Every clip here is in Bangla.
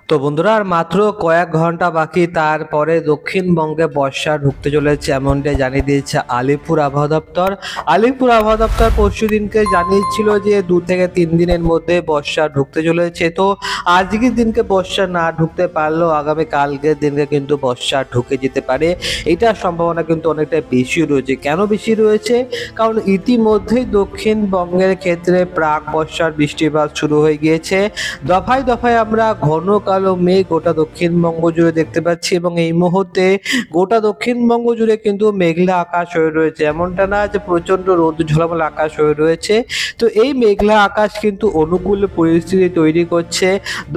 তো বন্ধুরা আর মাত্র কয়েক ঘন্টা বাকি, তারপরে দক্ষিণবঙ্গে বর্ষা ঢুকতে চলেছে এমনটাই জানিয়ে দিয়েছে আলিপুর আবহাওয়া দপ্তর। আলিপুর আবহাওয়া দপ্তর পরশু দিনকে জানিয়েছিল যে 2 থেকে 3 দিনের মধ্যে বর্ষা ঢুকতে চলেছে। তো আজকের দিনকে বর্ষা না ঢুকতে পারলেও আগামী কালকের দিনকে কিন্তু বর্ষা ঢুকে যেতে পারে, এটার সম্ভাবনা কিন্তু অনেকটা বেশি রয়েছে। কেন বেশি রয়েছে? কারণ ইতিমধ্যেই দক্ষিণবঙ্গের ক্ষেত্রে প্রাক বর্ষার বৃষ্টিপাত শুরু হয়ে গিয়েছে। দফায় দফায় আমরা ঘন কালো মেঘ গোটা দক্ষিণবঙ্গ জুড়ে দেখতে পাচ্ছি এবং এই মুহূর্তে গোটা দক্ষিণবঙ্গ জুড়ে কিন্তু মেঘলা আকাশ হয়ে রয়েছে। এমনটা না যে প্রচন্ড রোদ ঝলমলে আকাশ হয়ে রয়েছে। তো এই মেঘলা আকাশ কিন্তু অনুকূল পরিস্থিতি তৈরি করছে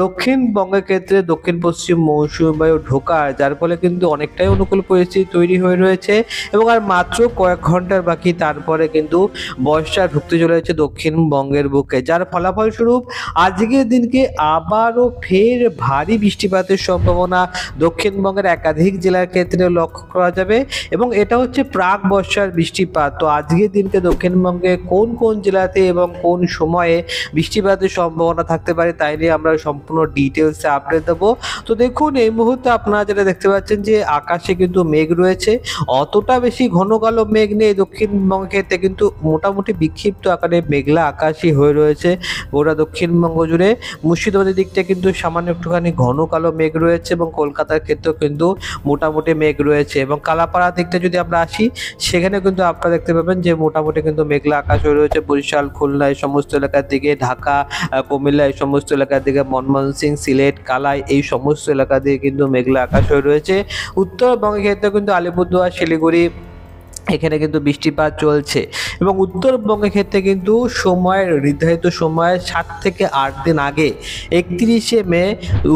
দক্ষিণবঙ্গের ক্ষেত্রে দক্ষিণ পশ্চিম মৌসুমী বায়ু ঢোকার, যার ফলে কিন্তু অনেকটাই অনুকূল পরিস্থিতি তৈরি হয়ে রয়েছে এবং আর মাত্র কয়েক ঘন্টার বাকি, তারপরে কিন্তু বর্ষা ঢুকতে চলেছে দক্ষিণবঙ্গের বুকে, যার ফলাফলস্বরূপ আজকের দিনকে আবারও ফের ভারী বৃষ্টিপাতের সম্ভাবনা দক্ষিণবঙ্গের একাধিক জেলার ক্ষেত্রে লক্ষ্য করা যাবে এবং এটা হচ্ছে প্রাক বর্ষার বৃষ্টিপাত। তো আজকের দিনকে দক্ষিণবঙ্গে কোন কোন জেলাতে এবং কোন সময়ে বৃষ্টিপাতের সম্ভাবনা থাকতে পারে তাই নিয়ে আমরা সম্পূর্ণ ডিটেলসে আপডেট দেবো। তো দেখুন, এই মুহূর্তে আপনারা যেটা দেখতে পাচ্ছেন যে আকাশে কিন্তু মেঘ রয়েছে, অতটা বেশি ঘন কালো মেঘ নেই দক্ষিণবঙ্গের ক্ষেত্রে, কিন্তু মোটামুটি বিক্ষিপ্ত আকারে মেঘলা আকাশই হয়ে রয়েছে গোটা দক্ষিণবঙ্গ জুড়ে। মুর্শিদাবাদের দিকটা কিন্তু সামান্য একটুখানি ঘন কালো মেঘ রয়েছে এবং কলকাতার ক্ষেত্রেও কিন্তু মোটামুটি মেঘ রয়েছে এবং কালাপাড়ার দিকটা যদি আমরা আসি সেখানে কিন্তু আপনারা দেখতে পাবেন যে মোটামুটি কিন্তু মেঘলা আকাশ হয়ে রয়েছে বরিশাল, খুলনা এই সমস্ত এলাকার দিকে, ঢাকা, কুমিল্লা এই সমস্ত এলাকার দিকে, ময়মনসিংহ, সিলেট, কালাই এই সমস্ত এলাকা দিয়ে কিন্তু মেঘলা আকাশ হয়ে রয়েছে। উত্তরবঙ্গের ক্ষেত্রে কিন্তু আলিপুরদুয়ার, শিলিগুড়ি এখানে কিন্তু বৃষ্টিপাত চলছে এবং উত্তরবঙ্গের ক্ষেত্রে কিন্তু নির্ধারিত সময় 7 থেকে 8 দিন আগে 31শে মে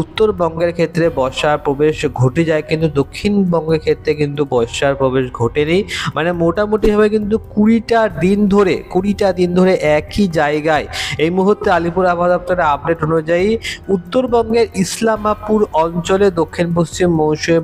উত্তরবঙ্গের ক্ষেত্রে বর্ষার প্রবেশ ঘটে যায়, কিন্তু দক্ষিণবঙ্গের ক্ষেত্রে কিন্তু বর্ষার প্রবেশ ঘটেনি। মানে মোটামুটিভাবে কিন্তু 20টা দিন ধরে একই জায়গায় এই মুহূর্তে আলিপুর আবহাওয়া দপ্তরের আপডেট অনুযায়ী উত্তরবঙ্গের ইসলামাপুর অঞ্চলে দক্ষিণ পশ্চিম মৌসুমী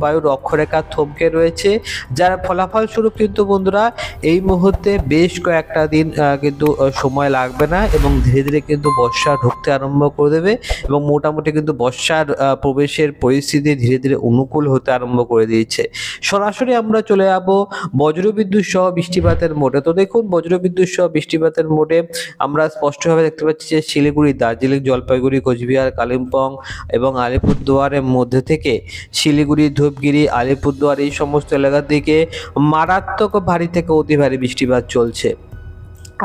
বায়ুর অক্ষরেখা থমকে রয়েছে, যার ফলাফলস্বরূপ কিন্তু বন্ধুরা এই মুহূর্তে বেশ কয়েকটা দিন কিন্তু সময় লাগবে না এবং ধীরে ধীরে কিন্তু বর্ষা ঢুকতে আরম্ভ করে দেবে এবং মোটামুটি কিন্তু বর্ষার প্রবেশের পরিস্থিতি ধীরে ধীরে অনুকূল হতে আরম্ভ করে দিয়েছে। সরাসরি আমরা চলে যাব বজ্রবিদ্যুৎ সহ বৃষ্টিপাতের মোডে। তো দেখুন, বজ্রবিদ্যুৎ সহ বৃষ্টিপাতের মোডে আমরা স্পষ্টভাবে দেখতে পাচ্ছি যে শিলিগুড়ি, দার্জিলিং, জলপাইগুড়ি, কোচবিহার, কালিম্পং এবং আলিপুরদুয়ারের মধ্যে থেকে শিলিগুড়ি, ধূপগুড়ি, আলিপুরদুয়ার এই সমস্ত এলাকার দিকে মারাত্মক ভারী থেকে অতি ভারী বৃষ্টিপাত চলছে।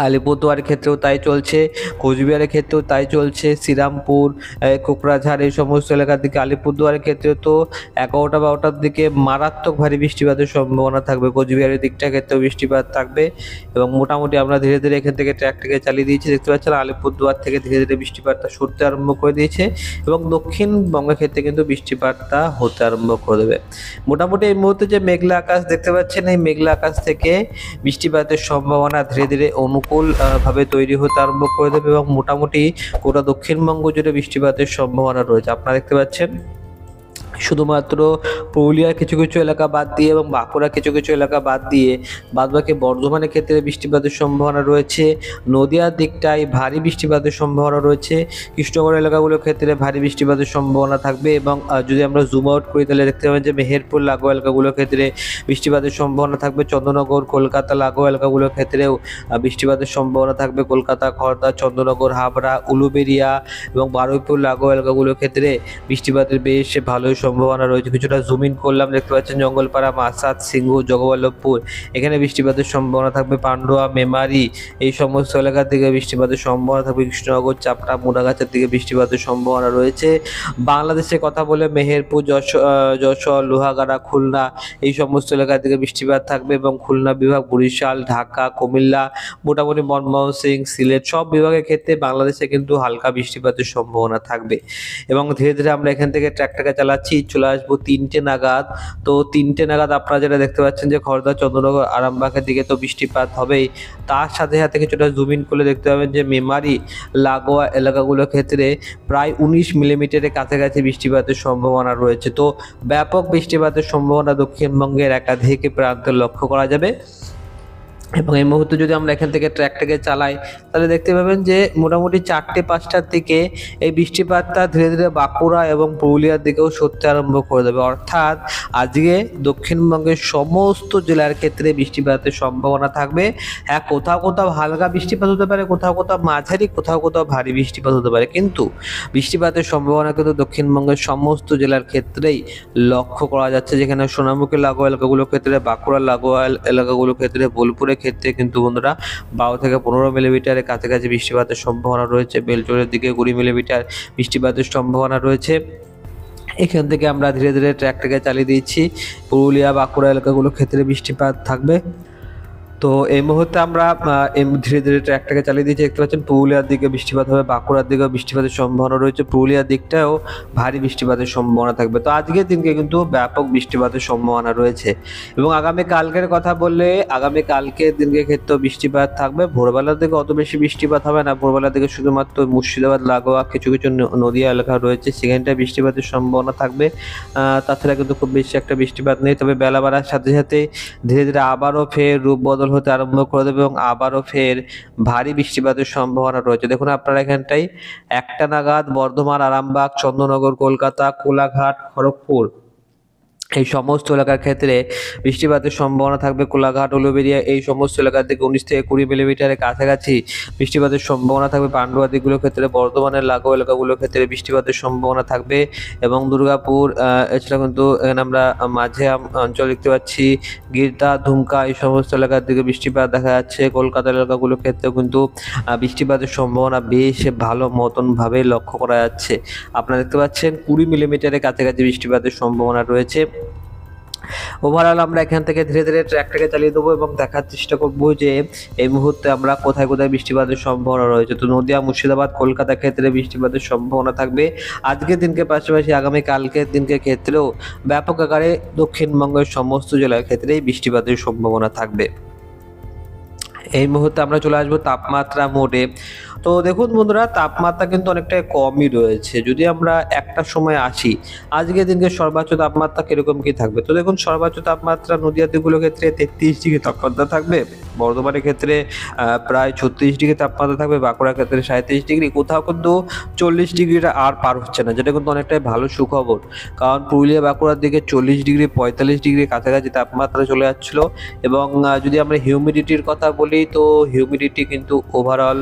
আলিপুরদুয়ারের ক্ষেত্রেও তাই চলছে, কোচবিহারের ক্ষেত্রেও তাই চলছে, শ্রীরামপুর, কোকরাঝাড় এই সমস্ত এলাকার দিকে। আলিপুরদুয়ারের ক্ষেত্রেও তো 11টা-12টার দিকে মারাত্মক ভারী বৃষ্টিপাতের সম্ভাবনা থাকবে, কোচবিহারের দিকটার ক্ষেত্রেও বৃষ্টিপাত থাকবে এবং মোটামুটি আমরা ধীরে ধীরে এখান থেকে ট্র্যাকটাকে চালিয়ে দিয়েছি। দেখতে পাচ্ছেন আলিপুরদুয়ার থেকে ধীরে ধীরে বৃষ্টিপাতটা সরতে আরম্ভ করে দিয়েছে এবং দক্ষিণবঙ্গের ক্ষেত্রে কিন্তু বৃষ্টিপাতটা হতে আরম্ভ করে দেবে। মোটামুটি এই মুহূর্তে যে মেঘলা আকাশ দেখতে পাচ্ছেন, এই মেঘলা আকাশ থেকে বৃষ্টিপাতের সম্ভাবনা ধীরে ধীরে অনুকূল ভাবে তৈরি হতে আরম্ভ করে দেবে এবং মোটামুটি গোটা দক্ষিণবঙ্গ জুড়ে বৃষ্টিপাতের সম্ভাবনা রয়েছে। আপনারা দেখতে পাচ্ছেন শুধুমাত্র পুরুলিয়ার কিছু কিছু এলাকা বাদ দিয়ে এবং বাঁকুড়া কিছু কিছু এলাকা বাদ দিয়ে বাদবাকি বর্ধমানের ক্ষেত্রে বৃষ্টিপাতের সম্ভাবনা রয়েছে। নদিয়ার দিকটায় ভারী বৃষ্টিপাতের সম্ভাবনা রয়েছে। কৃষ্ণনগর এলাকাগুলোর ক্ষেত্রে ভারী বৃষ্টিপাতের সম্ভাবনা থাকবে এবং যদি আমরা জুম আউট করি তাহলে দেখতে পাবেন যে মেহেরপুর লাগোয়া এলাকাগুলোর ক্ষেত্রে বৃষ্টিপাতের সম্ভাবনা থাকবে। চন্দ্রনগর, কলকাতা লাগোয়া এলাকাগুলোর ক্ষেত্রেও বৃষ্টিপাতের সম্ভাবনা থাকবে। কলকাতা, খড়দা, চন্দ্রনগর, হাবড়া, উলুবেড়িয়া এবং বারুইপুর লাগোয়া এলাকাগুলোর ক্ষেত্রে বৃষ্টিপাতের বেশ ভালোই সম্ভাবনা রয়েছে। কিছুটা জুম ইন করলাম, দেখতে পাচ্ছেন জঙ্গলপাড়া, মাসাদ, সিঙ্গু, জগবল্লভপুর এখানে বৃষ্টিপাতের সম্ভাবনা থাকবে। পান্ডুয়া, মেমারি এই সমস্ত এলাকার দিকে বৃষ্টিপাতের সম্ভাবনা থাকবে। কৃষ্ণনগর, চাপড়া, মুড়াগাছার দিকে বৃষ্টিপাতের সম্ভাবনা রয়েছে। বাংলাদেশের কথা বলে মেহেরপুর, যশোর, লোহাগাড়া, খুলনা এই সমস্ত এলাকার দিকে বৃষ্টিপাত থাকবে এবং খুলনা বিভাগ, বরিশাল, ঢাকা, কুমিল্লা, মোটামুটি ময়মনসিংহ, সিলেট সব বিভাগের ক্ষেত্রে বাংলাদেশে কিন্তু হালকা বৃষ্টিপাতের সম্ভাবনা থাকবে এবং ধীরে ধীরে আমরা এখান থেকে ট্র্যাকটাকে চালাচ্ছি, চলে আসবো 3টে নাগাদ। তো 3টে নাগাদ আপনারা যেটা দেখতে পাচ্ছেন যে খড়দা, চন্দ্রনগর, আরামবাগের দিকে তো বৃষ্টিপাত হবেই, তার সাথে সাথে কিছুটা জুম ইন করলে দেখতে পাবেন যে মেমারি লাগোয়া এলাকাগুলোর ক্ষেত্রে প্রায় 19 মিলিমিটারের কাছাকাছি বৃষ্টিপাতের সম্ভাবনা রয়েছে। তো ব্যাপক বৃষ্টিপাতের সম্ভাবনা দক্ষিণবঙ্গের একাধিক প্রান্তে লক্ষ্য করা যাবে। এবং এই মুহূর্তে যদি আমরা এখান থেকে ট্র্যাকটাকে চালাই তাহলে দেখতে পাবেন যে মোটামুটি 4টে-5টার দিকে এই বৃষ্টিপাতটা ধীরে ধীরে বাঁকুড়া এবং পুরুলিয়ার দিকেও সরতে আরম্ভ করে দেবে। অর্থাৎ আজকে দক্ষিণবঙ্গের সমস্ত জেলার ক্ষেত্রে বৃষ্টিপাতের সম্ভাবনা থাকবে। হ্যাঁ, কোথাও কোথাও হালকা বৃষ্টিপাত হতে পারে, কোথাও কোথাও মাঝারি, কোথাও কোথাও ভারী বৃষ্টিপাত হতে পারে, কিন্তু বৃষ্টিপাতের সম্ভাবনা কিন্তু দক্ষিণবঙ্গের সমস্ত জেলার ক্ষেত্রেই লক্ষ্য করা যাচ্ছে। যেখানে সোনামুখী লাগোয়া এলাকাগুলোর ক্ষেত্রে, বাঁকুড়া লাগোয়া এলাকাগুলোর ক্ষেত্রে, বোলপুরের ক্ষেত্রে কিন্তু বন্ধুরা 12 থেকে 15 মিলিমিটারের কাছাকাছি বৃষ্টিপাতের সম্ভাবনা রয়েছে। বেলচরের দিকে 20 মিলিমিটার বৃষ্টিপাতের সম্ভাবনা রয়েছে। এখান থেকে আমরা ধীরে ধীরে ট্র্যাকটাকে চালিয়ে দিচ্ছি। পুরুলিয়া বাঁকুড়া এলাকাগুলোর ক্ষেত্রে বৃষ্টিপাত থাকবে। তো এই মুহূর্তে আমরা ধীরে ধীরে ট্র্যাকটাকে চালিয়ে দিচ্ছি। দেখতে পাচ্ছেন পুরুলিয়ার দিকে বৃষ্টিপাত হবে, বাঁকুড়ার দিকেও বৃষ্টিপাতের সম্ভাবনা রয়েছে, পুরুলিয়ার দিকটাও ভারী বৃষ্টিপাতের সম্ভাবনা থাকবে। তো আজকের দিনকে কিন্তু ব্যাপক বৃষ্টিপাতের সম্ভাবনা রয়েছে। এবং আগামী কালকের কথা বললে আগামী কালকের দিনকে ক্ষেত্রেও বৃষ্টিপাত থাকবে। ভোরবেলার দিকে অত বেশি বৃষ্টিপাত হবে না, ভোরবেলার দিকে শুধুমাত্র মুর্শিদাবাদ লাগোয়া কিছু কিছু নদীয়া এলাকা রয়েছে, সেখানটায় বৃষ্টিপাতের সম্ভাবনা থাকবে। তাছাড়া কিন্তু খুব বেশি একটা বৃষ্টিপাত নেই। তবে বেলা বাড়ার সাথে সাথে ধীরে ধীরে আবারও ফের রূপ বদল হতে আরম্ভ করে দেবে এবং আবারও ফের ভারী বৃষ্টিপাতের সম্ভাবনা রয়েছে। দেখুন আপনারা এখানটায় 1টা নাগাদ বর্ধমান, আরামবাগ, চন্দননগর, কলকাতা, কোলাঘাট, খড়গপুর এই সমস্ত এলাকার ক্ষেত্রে বৃষ্টিপাতের সম্ভাবনা থাকবে। কোলাঘাট, উলুবেড়িয়া এই সমস্ত এলাকার দিকে 19 থেকে 20 মিলিমিটারের কাছাকাছি বৃষ্টিপাতের সম্ভাবনা থাকবে। পান্ডুয়া দিকগুলোর ক্ষেত্রে, বর্ধমানের লাগোয়া এলাকাগুলোর ক্ষেত্রে বৃষ্টিপাতের সম্ভাবনা থাকবে। এবং দুর্গাপুর এছাড়া কিন্তু এখানে আমরা মাঝে অঞ্চল দেখতে পাচ্ছি, গিরদা, ধুমকা এই সমস্ত এলাকার দিকে বৃষ্টিপাত দেখা যাচ্ছে। কলকাতা এলাকাগুলোর ক্ষেত্রেও কিন্তু বৃষ্টিপাতের সম্ভাবনা বেশ ভালো মতন ভাবে লক্ষ্য করা যাচ্ছে। আপনারা দেখতে পাচ্ছেন 20 মিলিমিটারের কাছাকাছি বৃষ্টিপাতের সম্ভাবনা রয়েছে। ওভারঅল আমরা এখান থেকে ধীরে ধীরে ট্র্যাকটাকে চালিয়ে দেবো এবং দেখার চেষ্টা করবো যে এই মুহূর্তে আমরা কোথায় কোথায় বৃষ্টিপাতের সম্ভাবনা রয়েছে। তো নদিয়া, মুর্শিদাবাদ, কলকাতা ক্ষেত্রে বৃষ্টিপাতের সম্ভাবনা থাকবে আজকের দিনকে, পাশাপাশি আগামী কালকের দিনকে ক্ষেত্রেও ব্যাপক আকারে দক্ষিণবঙ্গের সমস্ত জেলার ক্ষেত্রেই বৃষ্টিপাতের সম্ভাবনা থাকবে। এই মুহূর্তে আমরা চলে আসবো তাপমাত্রা মোডে। তো দেখুন বন্ধুরা, তাপমাত্রা কিন্তু অনেকটাই কমই রয়েছে। যদি আমরা একটা সময় আসি, আজকের দিনকে সর্বোচ্চ তাপমাত্রা কিরকম কি থাকবে। তো দেখুন, সর্বোচ্চ তাপমাত্রা নদীয়া দিকগুলোর ক্ষেত্রে 33 ডিগ্রি তাপমাত্রা থাকবে, বর্ধমানের ক্ষেত্রে প্রায় 36 ডিগ্রি তাপমাত্রা থাকবে, বাঁকুড়ার ক্ষেত্রে 37 ডিগ্রি, কোথাও কিন্তু 40 ডিগ্রিটা আর পার হচ্ছে না, যেটা কিন্তু অনেকটাই ভালো সুখবর। কারণ পুরুলিয়া বাঁকুড়ার দিকে 40 ডিগ্রি 45 ডিগ্রি কাছাকাছি তাপমাত্রা চলে যাচ্ছিল। এবং যদি আমরা হিউমিডিটির কথা বলি, তো হিউমিডিটি কিন্তু ওভারঅল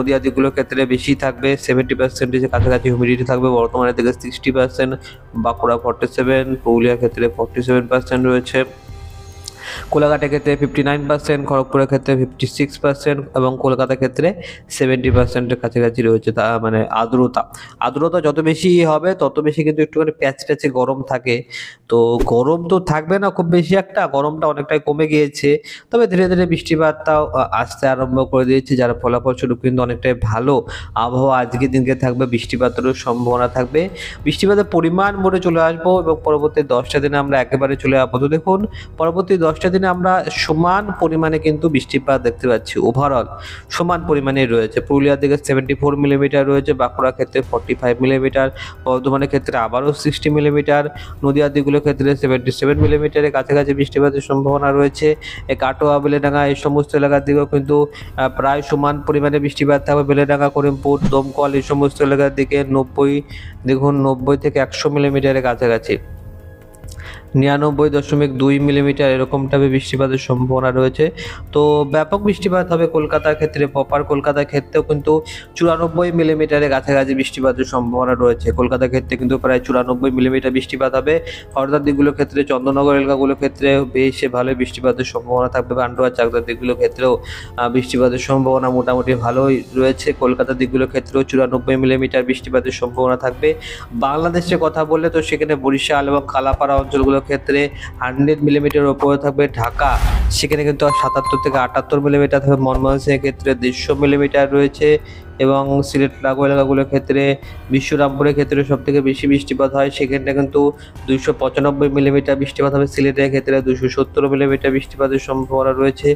নদীয়া দিকগুলোর ক্ষেত্রে বেশি থাকবে, 70% কাছাকাছি হিউমিডিটি থাকবে। বর্তমানের দিকে 60%, বাঁকুড়া 47, পুরুলিয়ার ক্ষেত্রে 47% রয়েছে। কোলাঘাটের ক্ষেত্রে 59%, খড়গপুরের ক্ষেত্রে 56% এবং কলকাতার ক্ষেত্রে 70%-এর কাছাকাছি রয়েছে। তা মানে আর্দ্রতা যত বেশি হবে তত বেশি কিন্তু একটুখানি প্যাচে গরম থাকে। তো গরম তো থাকবে না খুব বেশি একটা, গরমটা অনেকটাই কমে গিয়েছে। তবে ধীরে ধীরে বৃষ্টিপাতটাও আসতে আরম্ভ করে দিয়েছে, যার ফলাফলস্বরূপ কিন্তু অনেকটাই ভালো আবহাওয়া আজকের দিনকে থাকবে। বৃষ্টিপাতেরও সম্ভাবনা থাকবে। বৃষ্টিপাতের পরিমাণ মোড়ে চলে আসবো এবং পরবর্তী 10টা দিনে আমরা একেবারে চলে আসবো। তো দেখুন, পরবর্তী 10টা দিনে আমরা সমান পরিমাণে কিন্তু বৃষ্টিপাত দেখতে পাচ্ছি। ওভারঅল সমান পরিমাণে রয়েছে। পুরুলিয়ার দিকে 74 মিলিমিটার রয়েছে, বাঁকুড়ার ক্ষেত্রে 45 মিলিমিটার, বর্ধমানের ক্ষেত্রে আবারও 60 মিলিমিটার, নদীয়ার দিকগুলোর ক্ষেত্রে 77 মিলিমিটারের কাছাকাছি বৃষ্টিপাতের সম্ভাবনা রয়েছে। কাটোয়া, বেলেডাঙ্গা এই সমস্ত এলাকার দিকেও কিন্তু প্রায় সমান পরিমাণে বৃষ্টিপাত থাকবে। বেলেডাঙ্গা, করিমপুর, দমকল এই সমস্ত এলাকার দিকে 90 থেকে 100 মিলিমিটারের কাছাকাছি, 99.2 মিলিমিটার এরকম টাইপের বৃষ্টিপাতের সম্ভাবনা রয়েছে। তো ব্যাপক বৃষ্টিপাত হবে কলকাতার ক্ষেত্রে, প্রপার কলকাতার ক্ষেত্রেও কিন্তু 94 মিলিমিটারের কাছাকাছি বৃষ্টিপাতের সম্ভাবনা রয়েছে। কলকাতার ক্ষেত্রে কিন্তু প্রায় 94 মিলিমিটার বৃষ্টিপাত হবে। হরদার দিকগুলোর ক্ষেত্রে, চন্দননগর এলাকাগুলোর ক্ষেত্রে বেশ ভালো বৃষ্টিপাতের সম্ভাবনা থাকবে। পান্ডুয়া, চাকদার দিকগুলোর ক্ষেত্রেও বৃষ্টিপাতের সম্ভাবনা মোটামুটি ভালোই রয়েছে। কলকাতার দিকগুলোর ক্ষেত্রেও 94 মিলিমিটার বৃষ্টিপাতের সম্ভাবনা থাকবে। বাংলাদেশের কথা বললে তো সেখানে বরিশাল এবং কালাপাড়া অঞ্চলগুলো ক্ষেত্রে 100 মিলিমিটার উপরে থাকবে। ঢাকা সেখানে কিন্তু 77 থেকে 78 মিলিমিটার থাকবে। ময়মনসিংহের ক্ষেত্রে 150 মিলিমিটার রয়েছে এবং সিলেট লাগোয়া এলাকাগুলোর ক্ষেত্রে, বিশ্বরামপুরের ক্ষেত্রে সবথেকে বেশি বৃষ্টিপাত হয়, সেখানটা কিন্তু 295 মিলিমিটার বৃষ্টিপাত হবে। সিলেটের ক্ষেত্রে 270 মিলিমিটার বৃষ্টিপাতের সম্ভাবনা রয়েছে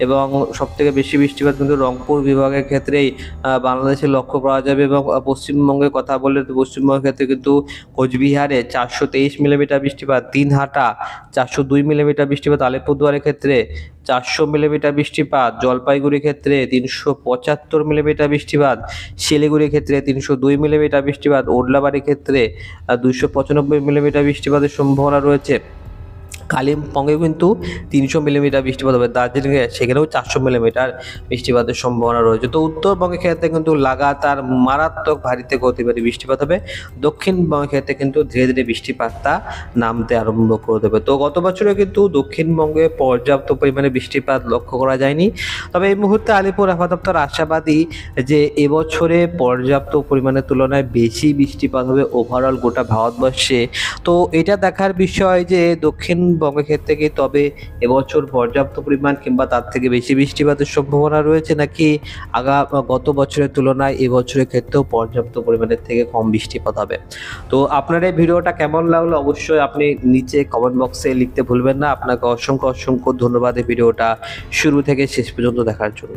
এবং সবথেকে বেশি বৃষ্টিপাত কিন্তু রংপুর বিভাগের ক্ষেত্রেই বাংলাদেশে লক্ষ্য করা যাবে। এবং পশ্চিমবঙ্গের কথা বললে তো পশ্চিমবঙ্গের ক্ষেত্রে কিন্তু কোচবিহারে 423 মিলিমিটার বৃষ্টিপাত, দিনহাটা 402 মিলিমিটার বৃষ্টিপাত, আলিপুরদুয়ারের ক্ষেত্রে 400 মিলিমিটার বৃষ্টিপাত, জলপাইগুড়ির ক্ষেত্রে 375 মিলিমিটার বৃষ্টিপাত, শিলিগুড়ির ক্ষেত্রে 302 মিলিমিটার বৃষ্টিপাত, ওদলাবাড়ির ক্ষেত্রে 295 মিলিমিটার বৃষ্টিপাতের সম্ভাবনা রয়েছে। কালিম্পংয়ে কিন্তু 300 মিলিমিটার বৃষ্টিপাত হবে, দার্জিলিংয়ে সেখানেও 400 মিলিমিটার বৃষ্টিপাতের সম্ভাবনা রয়েছে। তো উত্তরবঙ্গের ক্ষেত্রে কিন্তু লাগাতার মারাত্মক ভারী থেকে অতি ভারী বৃষ্টিপাত হবে, দক্ষিণবঙ্গের ক্ষেত্রে কিন্তু ধীরে ধীরে বৃষ্টিপাতটা নামতে আরম্ভ করে দেবে। তো গত বছরে কিন্তু দক্ষিণবঙ্গে পর্যাপ্ত পরিমাণে বৃষ্টিপাত লক্ষ্য করা যায়নি, তবে এই মুহূর্তে আলিপুর আবহাওয়া দপ্তর আশাবাদী যে এবছরে পর্যাপ্ত পরিমাণের তুলনায় বেশি বৃষ্টিপাত হবে ওভারঅল গোটা ভারতবর্ষে। তো এটা দেখার বিষয় যে দক্ষিণবঙ্গের ক্ষেত্রে কি তবে এবছর পর্যাপ্ত পরিমাণ কিংবা তার থেকে বেশি বৃষ্টিপাতের সম্ভাবনা রয়েছে, নাকি গত বছরের তুলনায় এবছরের ক্ষেত্রেও পর্যাপ্ত পরিমাণের থেকে কম বৃষ্টিপাত হবে। তো আপনার এই ভিডিওটা কেমন লাগলো অবশ্যই আপনি নিচে কমেন্ট বক্সে লিখতে ভুলবেন না। আপনাকে অসংখ্য অসংখ্য ধন্যবাদ এই ভিডিওটা শুরু থেকে শেষ পর্যন্ত দেখার জন্য।